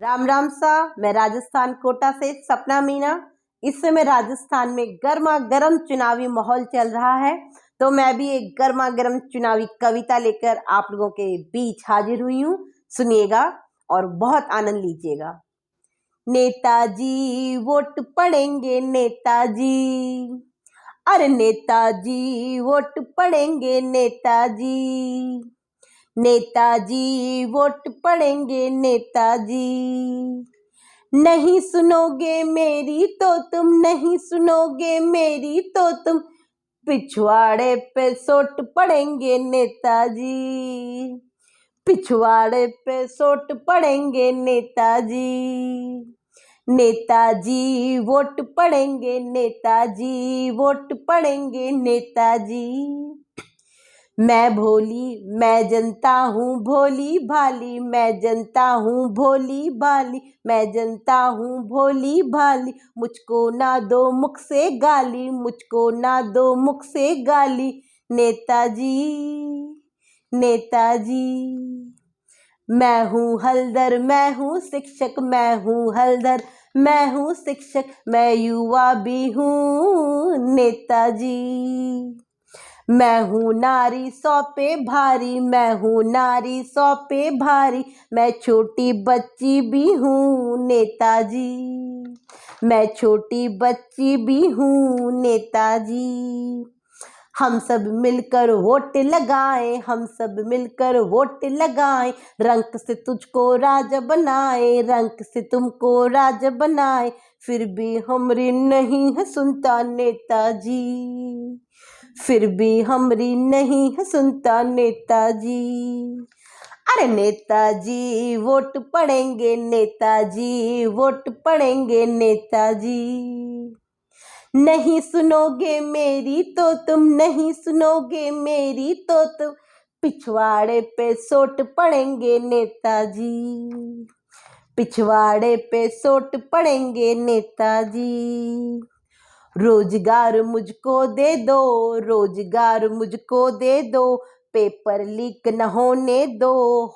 राम राम सा। मैं राजस्थान कोटा से सपना मीना। इस समय राजस्थान में गर्मा गर्म चुनावी माहौल चल रहा है, तो मैं भी एक गर्मा गर्म चुनावी कविता लेकर आप लोगों के बीच हाजिर हुई हूँ। सुनिएगा और बहुत आनंद लीजिएगा। नेताजी वोट पड़ेंगे नेताजी, अरे नेताजी वोट पड़ेंगे नेताजी, नेताजी वोट पड़ेंगे नेताजी। नहीं सुनोगे मेरी तो तुम, नहीं सुनोगे मेरी तो तुम, पिछवाड़े पे सोट पड़ेंगे नेताजी, पिछवाड़े पे सोट पड़ेंगे नेताजी। नेताजी वोट पड़ेंगे नेताजी, वोट पड़ेंगे नेताजी। मैं भोली मैं जनता हूँ भोली भाली, मैं जनता हूँ भोली भाली, मैं जनता हूँ भोली भाली। मुझको ना दो मुख से गाली, मुझको ना दो मुख से गाली। नेताजी नेताजी। मैं हूँ हलदर मैं हूँ शिक्षक, मैं हूँ हलदर मैं हूँ शिक्षक, मैं युवा भी हूँ नेताजी। मैं हूँ नारी 100 पे भारी, मैं हूँ नारी 100 पे भारी, मैं छोटी बच्ची भी हूँ नेताजी, मैं छोटी बच्ची भी हूँ नेताजी। हम सब मिलकर वोट लगाएं, हम सब मिलकर वोट लगाएं, रंग से तुझको राजा बनाए, रंग से तुमको राजा बनाए। फिर भी हमरी नहीं है सुनता नेताजी, फिर भी हमरी नहीं है सुनता नेताजी। अरे नेताजी वोट पड़ेंगे नेताजी, वोट पड़ेंगे नेताजी। नहीं सुनोगे मेरी तो तुम, नहीं सुनोगे मेरी तो तुम, पिछवाड़े पे सोट पड़ेंगे नेताजी, पिछवाड़े पे सोट पड़ेंगे नेताजी। रोजगार मुझको दे दो, रोजगार मुझको दे दो, पेपर लीक न होने दो।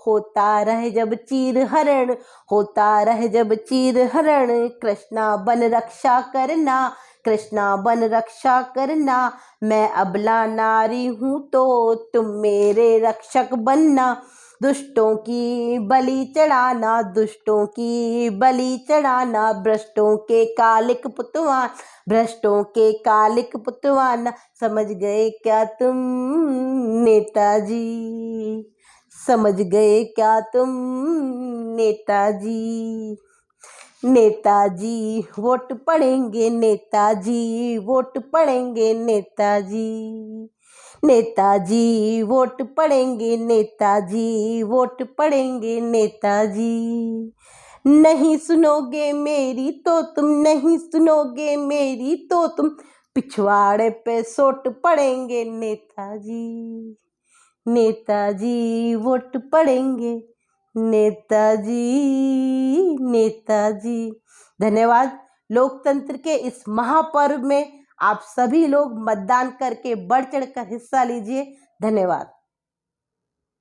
होता रहे जब चीर हरण, होता रहे जब चीर हरण, कृष्णा बन रक्षा करना, कृष्णा बन रक्षा करना। मैं अबला नारी हूँ तो तुम मेरे रक्षक बनना। दुष्टों की बलि चढ़ाना, दुष्टों की बलि चढ़ाना, भ्रष्टों के कालिक पुतवान, भ्रष्टों के कालिक पुतवान। समझ गए क्या तुम नेताजी, समझ गए क्या तुम नेताजी। नेताजी वोट पड़ेंगे नेताजी, वोट पड़ेंगे नेताजी, नेताजी वोट पड़ेंगे नेताजी, वोट पड़ेंगे नेताजी। नहीं सुनोगे मेरी तो तुम, नहीं सुनोगे मेरी तो तुम, पिछवाड़े पे सोट पड़ेंगे नेताजी, नेताजी वोट पड़ेंगे नेताजी, नेताजी। धन्यवाद। लोकतंत्र के इस महापर्व में आप सभी लोग मतदान करके बढ़ चढ़कर हिस्सा लीजिए। धन्यवाद।